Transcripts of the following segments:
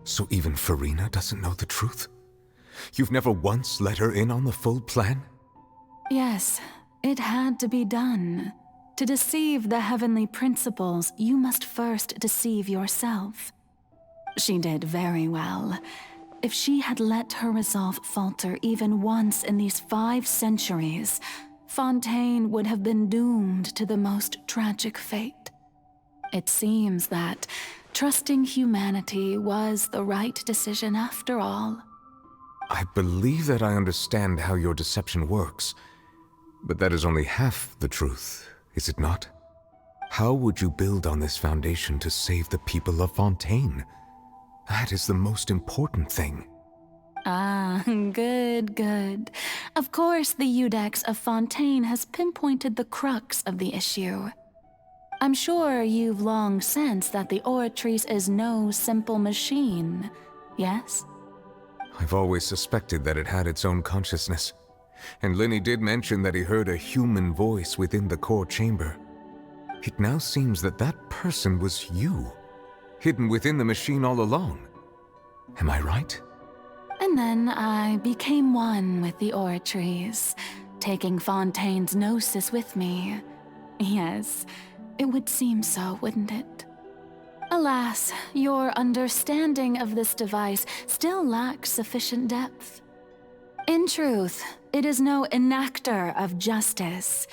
So even Farina doesn't know the truth? You've never once let her in on the full plan? Yes, it had to be done. To deceive the heavenly principles, you must first deceive yourself. She did very well. If she had let her resolve falter even once in these 5 centuries, Fontaine would have been doomed to the most tragic fate. It seems that trusting humanity was the right decision after all. I believe that I understand how your deception works, but that is only half the truth, is it not? How would you build on this foundation to save the people of Fontaine? That is the most important thing. Ah, good. Of course, the Iudex of Fontaine has pinpointed the crux of the issue. I'm sure you've long sensed that the Oratrice is no simple machine, yes? I've always suspected that it had its own consciousness, and Lenny did mention that he heard a human voice within the core chamber. It now seems that that person was you, hidden within the machine all along. Am I right? And then I became one with the Oratrice, taking Fontaine's gnosis with me. Yes, it would seem so, wouldn't it? Alas, your understanding of this device still lacks sufficient depth. In truth, it is no enactor of justice.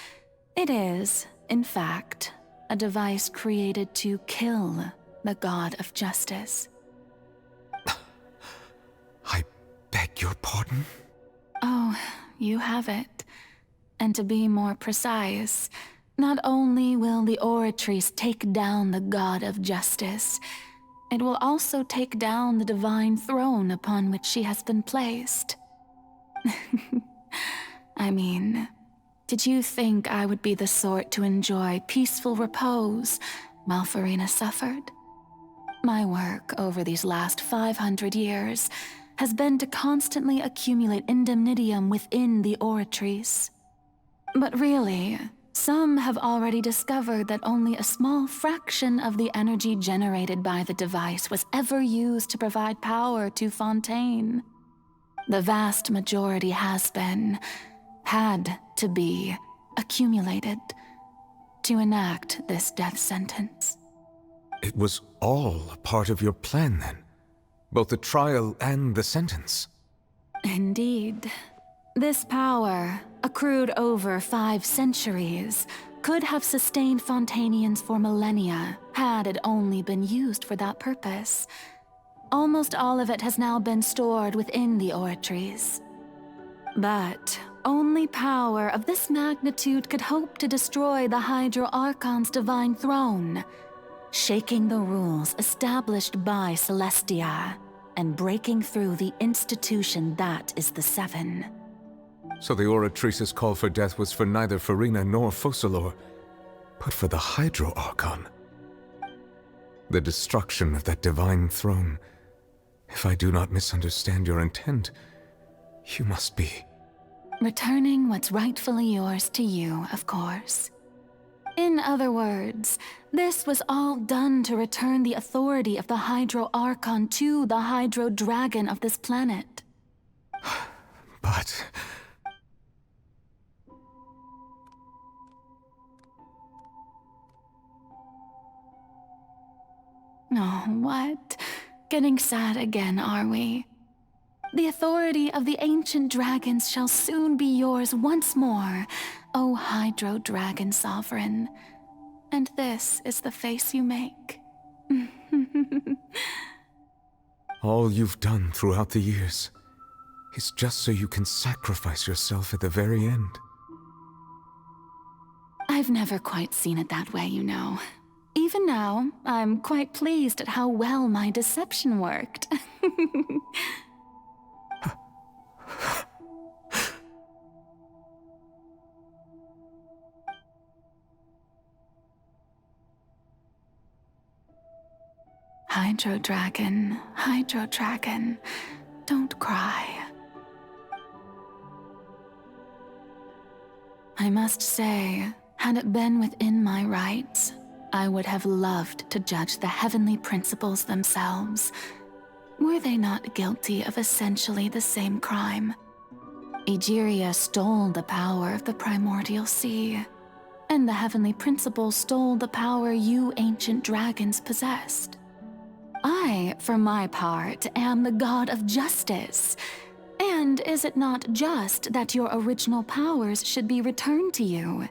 It is, in fact, a device created to kill the god of justice. I beg your pardon? Oh, you have it. And to be more precise, not only will the Oratrice take down the god of justice, it will also take down the divine throne upon which she has been placed. I mean, did you think I would be the sort to enjoy peaceful repose while Farina suffered? My work over these last 500 years has been to constantly accumulate indemnitium within the Oratrice. But really, some have already discovered that only a small fraction of the energy generated by the device was ever used to provide power to Fontaine. The vast majority had to be, accumulated to enact this death sentence. It was all a part of your plan then? Both the trial and the sentence? Indeed. This power, accrued over 5 centuries, could have sustained Fontainians for millennia had it only been used for that purpose. Almost all of it has now been stored within the Oratrice. But only power of this magnitude could hope to destroy the Hydro Archon's divine throne, shaking the rules established by Celestia and breaking through the institution that is the Seven. So the Oratrice's call for death was for neither Farina nor Focalor, but for the Hydro Archon. The destruction of that divine throne. If I do not misunderstand your intent, you must be... returning what's rightfully yours to you, of course. In other words, this was all done to return the authority of the Hydro Archon to the Hydro Dragon of this planet. But... Oh, what? Getting sad again, are we? The authority of the ancient dragons shall soon be yours once more, O Hydro Dragon Sovereign. And this is the face you make. all you've done throughout the years is just so you can sacrifice yourself at the very end. I've never quite seen it that way, you know. Even now, I'm quite pleased at how well my deception worked. Hydro Dragon, don't cry. I must say, had it been within my rights, I would have loved to judge the heavenly principles themselves. Were they not guilty of essentially the same crime? Egeria stole the power of the primordial sea, and the heavenly principles stole the power you ancient dragons possessed. I, for my part, am the god of justice. And is it not just that your original powers should be returned to you?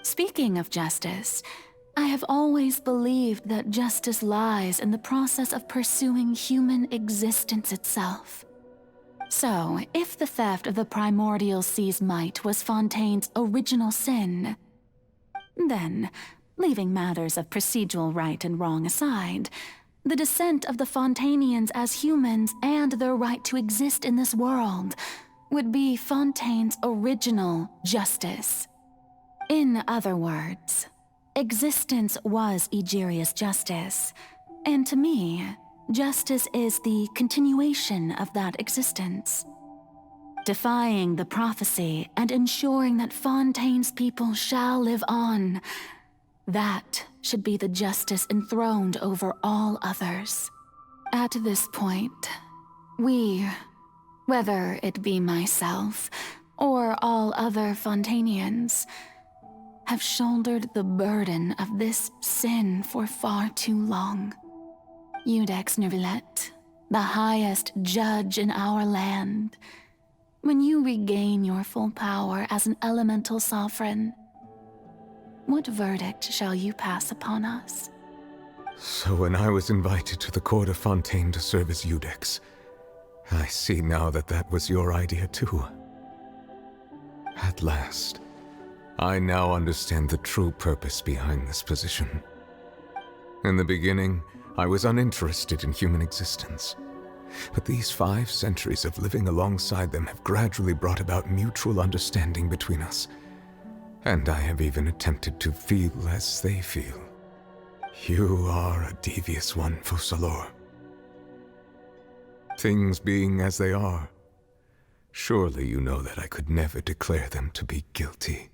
Speaking of justice, I have always believed that justice lies in the process of pursuing human existence itself. So, if the theft of the primordial sea's might was Fontaine's original sin, then, leaving matters of procedural right and wrong aside, the descent of the Fontainians as humans and their right to exist in this world would be Fontaine's original justice. In other words, existence was Egeria's justice, and to me, justice is the continuation of that existence. Defying the prophecy and ensuring that Fontaine's people shall live on, that should be the justice enthroned over all others. At this point, we, whether it be myself or all other Fontainians, have shouldered the burden of this sin for far too long. Iudex Neuvillette, the highest judge in our land, when you regain your full power as an elemental sovereign, what verdict shall you pass upon us? So when I was invited to the court of Fontaine to serve as Iudex, I see now that that was your idea too. At last, I now understand the true purpose behind this position. In the beginning, I was uninterested in human existence. But these 5 centuries of living alongside them have gradually brought about mutual understanding between us. And I have even attempted to feel as they feel. You are a devious one, Focalors. Things being as they are, surely you know that I could never declare them to be guilty.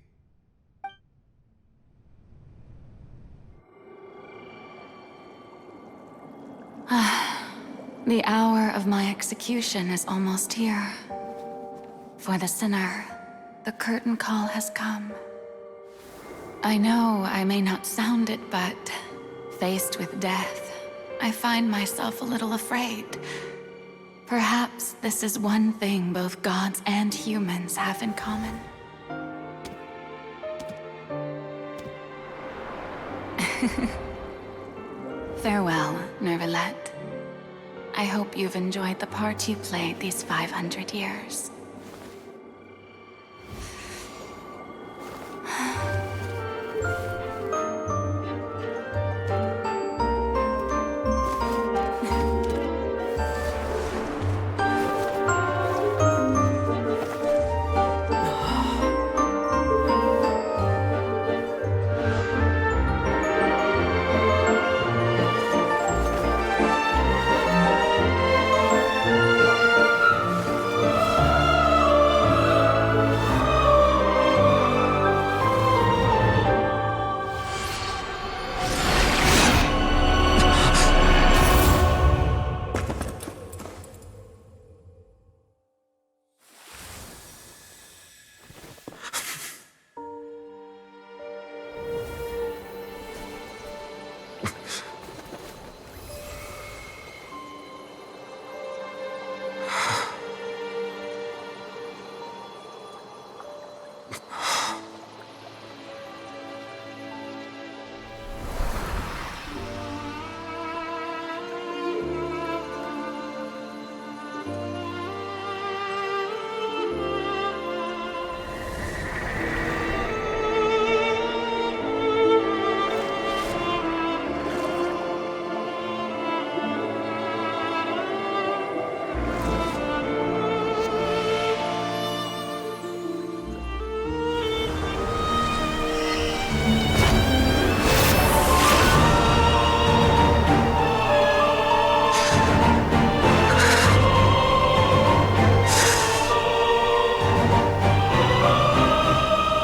The hour of my execution is almost here. For the sinner, the curtain call has come. I know I may not sound it, but faced with death, I find myself a little afraid. Perhaps this is one thing both gods and humans have in common. Farewell, Neuvillette. I hope you've enjoyed the part you played these 500 years.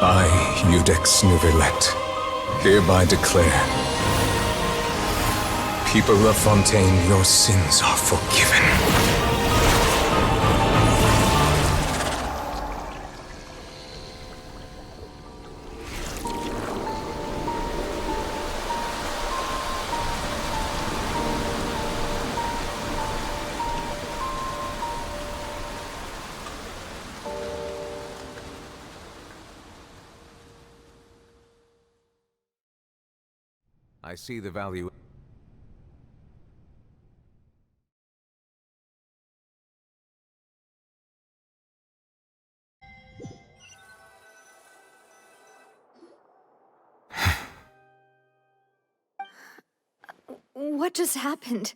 I, Iudex Neuvillette, hereby declare People of Fontaine, your sins are forgiven. I see the value. What just happened?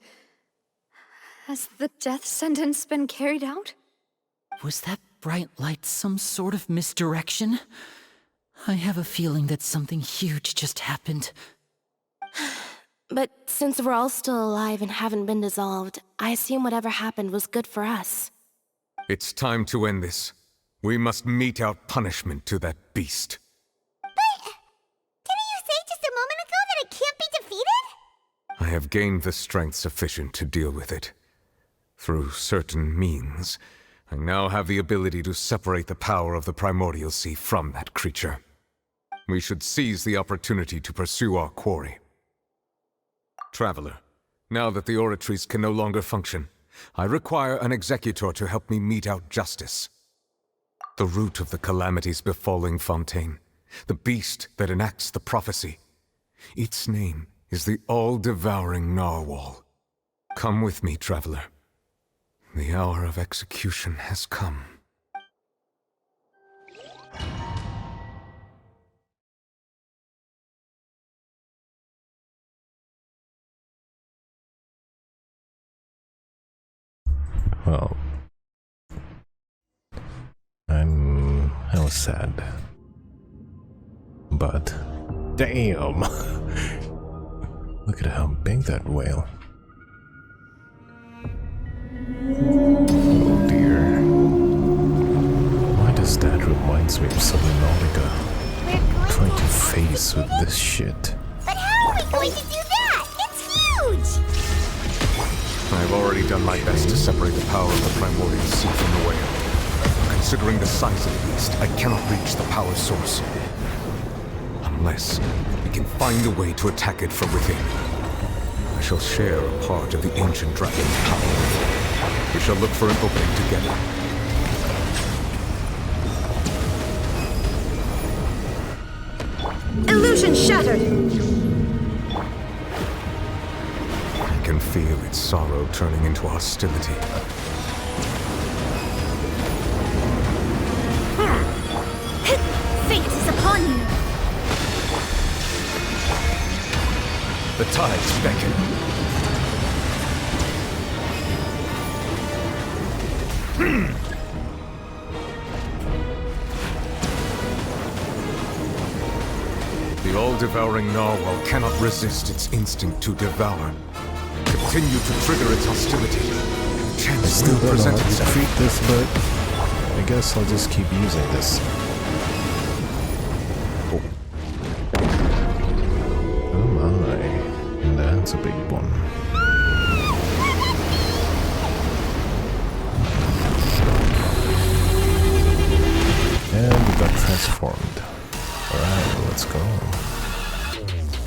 Has the death sentence been carried out? Was that bright light some sort of misdirection? I have a feeling that something huge just happened. But since we're all still alive and haven't been dissolved, I assume whatever happened was good for us. It's time to end this. We must mete out punishment to that beast. But didn't you say just a moment ago that it can't be defeated? I have gained the strength sufficient to deal with it. Through certain means, I now have the ability to separate the power of the Primordial Sea from that creature. We should seize the opportunity to pursue our quarry. Traveler, now that the oratories can no longer function, I require an executor to help me mete out justice. The root of the calamities befalling Fontaine, the beast that enacts the prophecy. Its name is the all-devouring Narwhal. Come with me, traveler. The hour of execution has come. Well, I was sad. But, damn! Look at how big that whale. Oh dear. Why does that reminds me of Subnautica? Trying to face with this shit. But how are we going to do that? It's huge! I've already done my best to separate the power of the Primordial Sea from the whale. Considering the size of the beast, I cannot reach the power source. Unless we can find a way to attack it from within. I shall share a part of the ancient dragon's power. We shall look for an opening together. Illusion shattered! I can feel its sorrow turning into hostility. Fate is upon you! The tides beckon. The all-devouring Narwhal cannot resist its instinct to devour. Continue to trigger its hostility. I Chance still will don't know present how to itself. treat this, but I guess I'll just keep using this. Oh my, that's a big one. And we got transformed. Alright, let's go.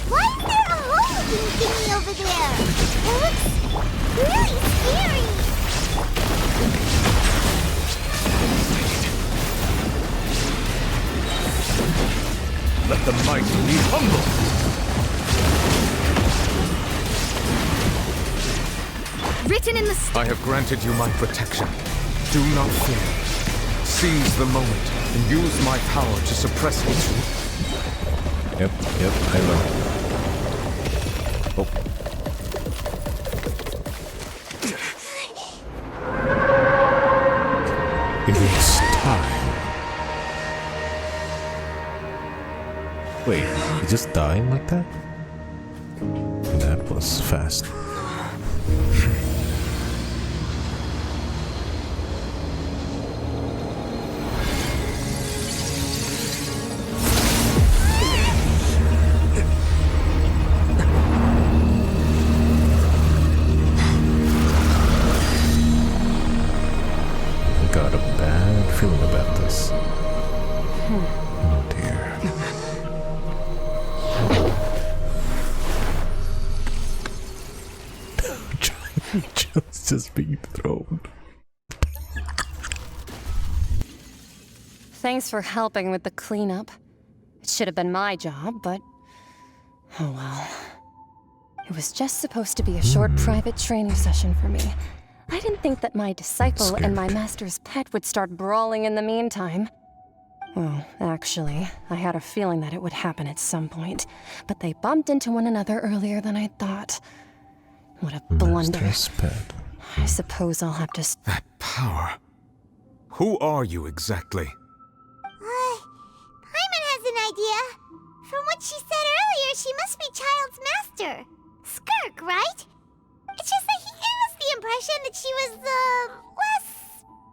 Why is there a hole-looking thingy over there? It looks really scary! Let the mighty be humble! Written in the I have granted you my protection. Do not fear. Seize the moment and use my power to suppress its root. Yep, I know. Oh. It is time. Wait, he just died like that? That was fast. just being thrown. Thanks for helping with the cleanup. It should have been my job, but... oh well. It was just supposed to be a short private training session for me. I didn't think that my disciple and my master's pet would start brawling in the meantime. Well, actually, I had a feeling that it would happen at some point, but they bumped into one another earlier than I thought. What a blunder. Master's pet. I suppose I'll have to... That power. Who are you exactly? Paimon has an idea. From what she said earlier, she must be Child's master. Skirk, right? It's just that he gave us the impression that she was the less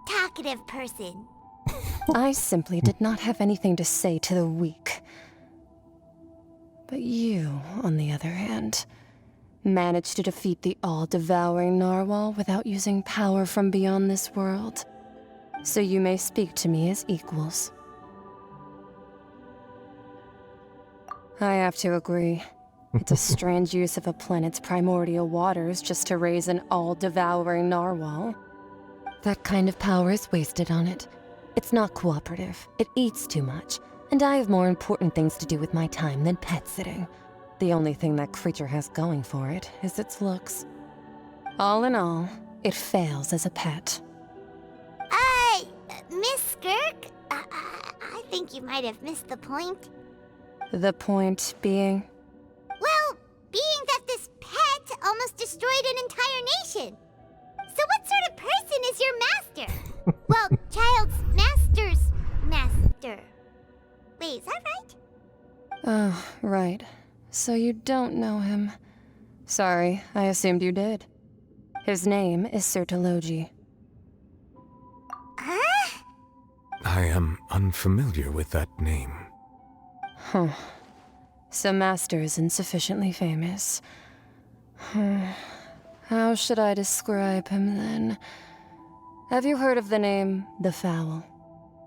talkative person. I simply did not have anything to say to the weak. But you, on the other hand, managed to defeat the all-devouring Narwhal without using power from beyond this world. So you may speak to me as equals. I have to agree. It's a strange use of a planet's primordial waters just to raise an all-devouring Narwhal. That kind of power is wasted on it. It's not cooperative. It eats too much. And I have more important things to do with my time than pet sitting. The only thing that creature has going for it is its looks. All in all, it fails as a pet. Miss Skirk? I think you might have missed the point. The point being? Well, being that this pet almost destroyed an entire nation. So what sort of person is your master? Well, Child's master's master. Wait, is that right? Oh, right. So you don't know him. Sorry, I assumed you did. His name is Sertologi. Huh? I am unfamiliar with that name. Huh. So Master isn't sufficiently famous. How should I describe him then? Have you heard of the name The Fowl?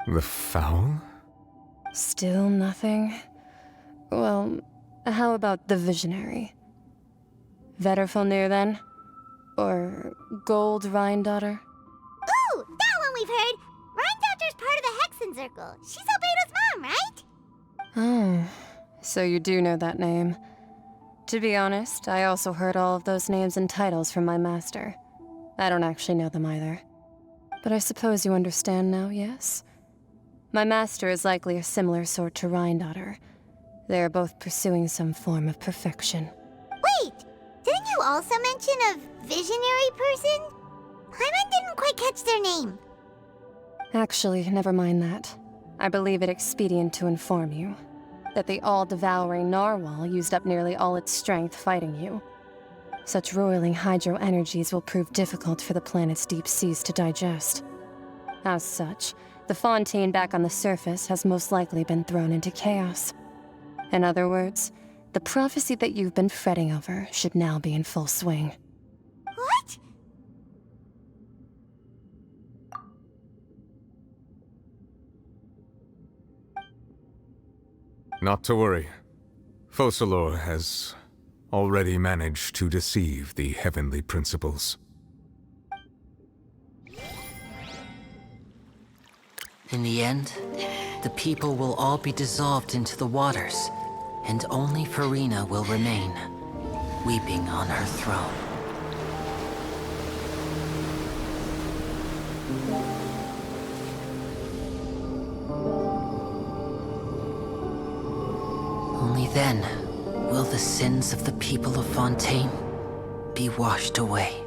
The Fowl? Still nothing? Well, how about The Visionary? Vetterfulnir then? Or Gold Rhine-daughter? Ooh, that one we've heard. Rhine-daughter's part of the Hexen Circle. She's Albedo's mom, right? Oh, so you do know that name. To be honest, I also heard all of those names and titles from my master. I don't actually know them either. But I suppose you understand now, yes? My master is likely a similar sort to Rhine-daughter. They are both pursuing some form of perfection. Wait, didn't you also mention a visionary person? Paimon didn't quite catch their name. Actually, never mind that. I believe it expedient to inform you that the all-devouring Narwhal used up nearly all its strength fighting you. Such roiling hydro energies will prove difficult for the planet's deep seas to digest. As such, the Fontaine back on the surface has most likely been thrown into chaos. In other words, the prophecy that you've been fretting over should now be in full swing. What? Not to worry. Focalor has already managed to deceive the heavenly principles. In the end, the people will all be dissolved into the waters, and only Farina will remain, weeping on her throne. Only then will the sins of the people of Fontaine be washed away.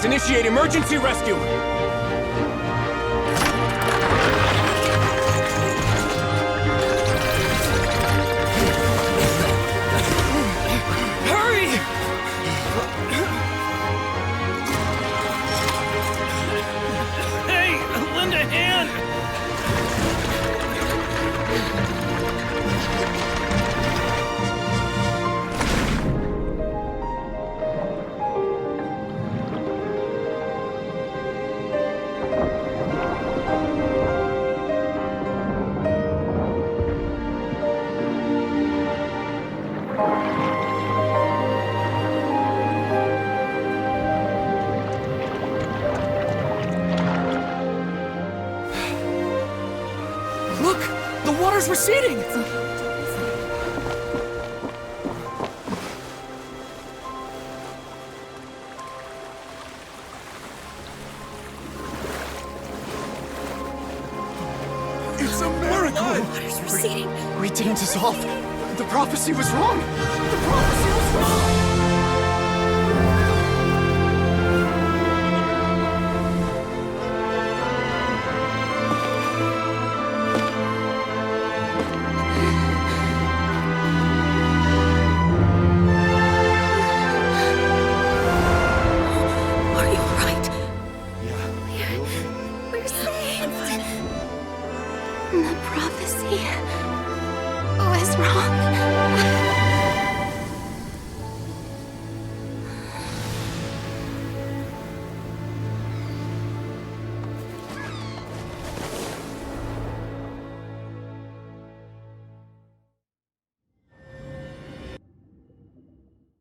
Commands initiate emergency rescue! Hurry! Hey, lend a hand! Look! The water's receding! It's a miracle! Water's receding. We didn't dissolve. The prophecy was wrong! The prophecy was wrong!